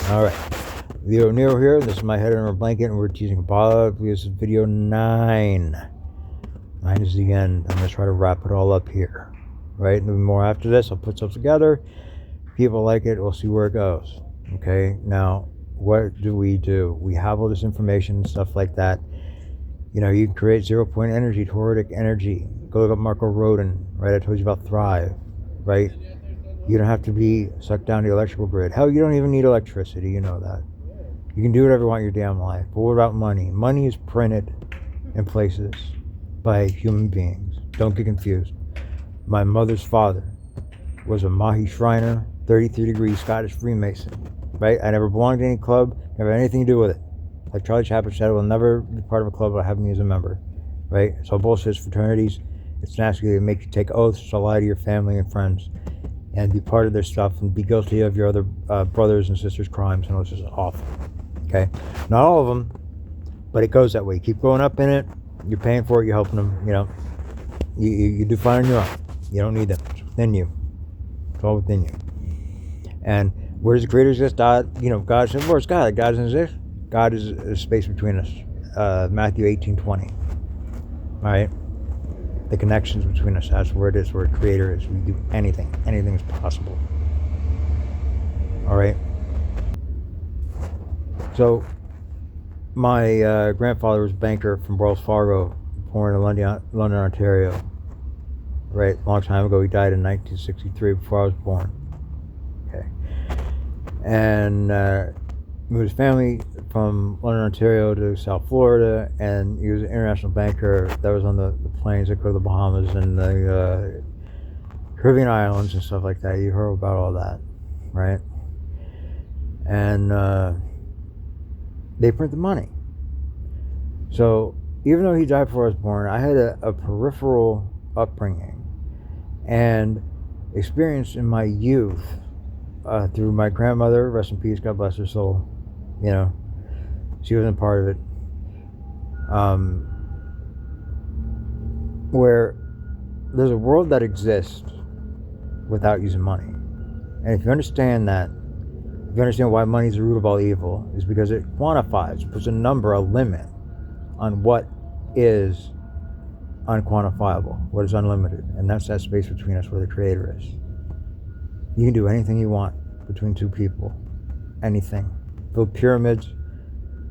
All right, Lleooneiro here. This is my head under a blanket, and we're teaching Kabbalah. This is video 9. 9 is the end. I'm going to try to wrap it all up here. Right? And there'll be more after this. I'll put stuff together. People like it. We'll see where it goes. Okay? Now, what do? We have all this information and stuff like that. You know, you can create 0-point energy, toric energy. Go look up Marco Rodin. Right? I told you about Thrive. Right? You don't have to be sucked down the electrical grid. Hell, you don't even need electricity. You know that. You can do whatever you want in your damn life. But what about money? Money is printed in places by human beings. Don't get confused. My mother's father was a Mahi Shriner, 33-degree Scottish Freemason. Right? I never belonged to any club. Never had anything to do with it. Like Charlie Chaplin said, I will never be part of a club without having me as a member. Right? It's all bullshit. Fraternities. It's nasty. They make you take oaths to lie to your family and friends and be part of their stuff and be guilty of your other brothers and sisters' crimes, and it's just awful. Okay? Not all of them, but it goes that way. You keep going up in it, you're paying for it, you're helping them, you know. You do fine on your own. You don't need them. It's within you. It's all within you. And where does the Creator exist? God, you know, God said, where's God? God doesn't exist. God is a space between us. Matthew 18:20. All right? The connections between us, that's where it is, where a Creator is. We do anything. Anything is possible. All right? So, my grandfather was a banker from Wells Fargo, born in London, Ontario. Right? A long time ago. He died in 1963, before I was born. Okay. And moved his family from London, Ontario to South Florida, and he was an international banker that was on the planes that go to the Bahamas and the Caribbean islands and stuff like that. You heard about all that, right? And they print the money. So even though he died before I was born, I had a peripheral upbringing and experience in my youth through my grandmother, rest in peace, God bless her soul. You know, she wasn't part of it. Where there's a world that exists without using money. And if you understand that, if you understand why money is the root of all evil, is because it quantifies, puts a number, a limit on what is unquantifiable, what is unlimited. And that's that space between us where the Creator is. You can do anything you want between two people. Anything. Build pyramids,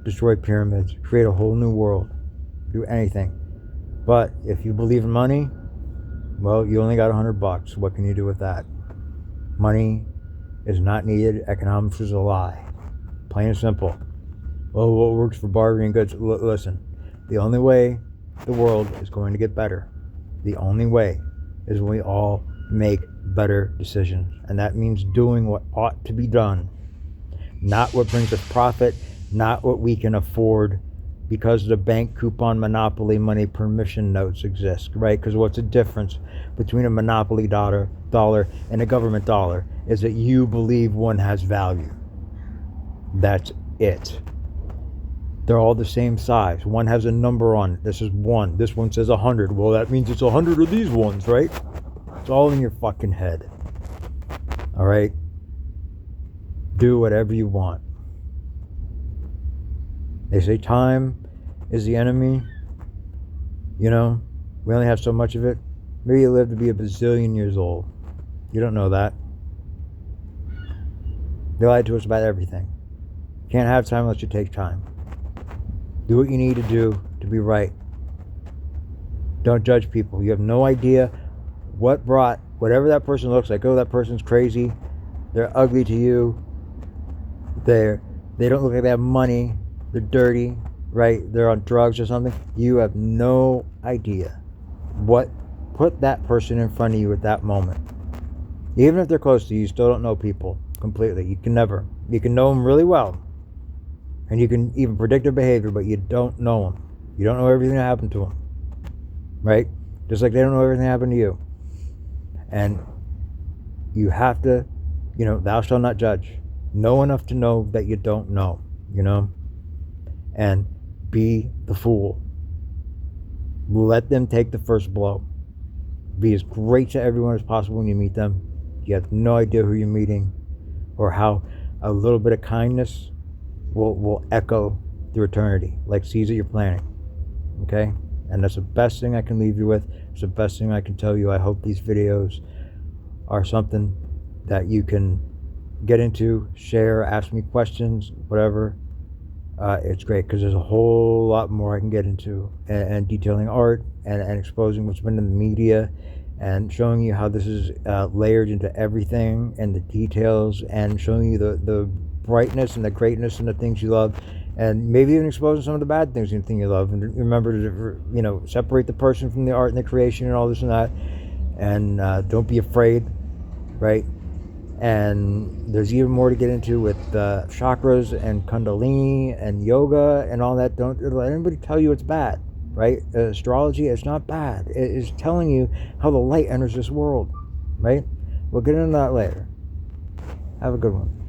destroy pyramids, create a whole new world, do anything. But if you believe in money, well, you only got $100. What can you do with that? Money is not needed. Economics is a lie. Plain and simple. Well, what works for bartering goods? Listen, the only way the world is going to get better, the only way is when we all make better decisions. And that means doing what ought to be done. Not what brings us profit, not what we can afford, because the bank coupon monopoly money permission notes exist, right? Because what's the difference between a monopoly dollar and a government dollar is that you believe one has value. That's it. They're all the same size. One has a number on it. This is 1. This one says 100. Well, that means it's 100 of these ones, right? It's all in your fucking head. All right? Do whatever you want. They say time is the enemy. You know, we only have so much of it. Maybe you live to be a bazillion years old. You don't know that. They lie to us about everything. You can't have time unless you take time. Do what you need to do to be right. Don't judge people. You have no idea what brought whatever that person looks like. Oh, that person's crazy. They're ugly to you. They don't look like they have money. They're dirty, right? They're on drugs or something. You have no idea what put that person in front of you at that moment. Even if they're close to you, you still don't know people completely. You can never. You can know them really well. And you can even predict their behavior, but you don't know them. You don't know everything that happened to them. Right? Just like they don't know everything that happened to you. And you have to, you know, thou shalt not judge. Know enough to know that you don't know, you know? And be the fool. Let them take the first blow. Be as great to everyone as possible when you meet them. You have no idea who you're meeting or how a little bit of kindness will echo through eternity, like seeds that you're planting. Okay? And that's the best thing I can leave you with. It's the best thing I can tell you. I hope these videos are something that you can get into, share, ask me questions, whatever. It's great because there's a whole lot more I can get into, and detailing art and exposing what's been in the media and showing you how this is layered into everything and the details, and showing you the brightness and the greatness and the things you love, and maybe even exposing some of the bad things you love. And remember to separate the person from the art and the creation and all this and that, and don't be afraid, right? And there's even more to get into with chakras and kundalini and yoga and all that. Don't let anybody tell you it's bad, right? Astrology is not bad. It is telling you how the light enters this world, right? We'll get into that later. Have a good one.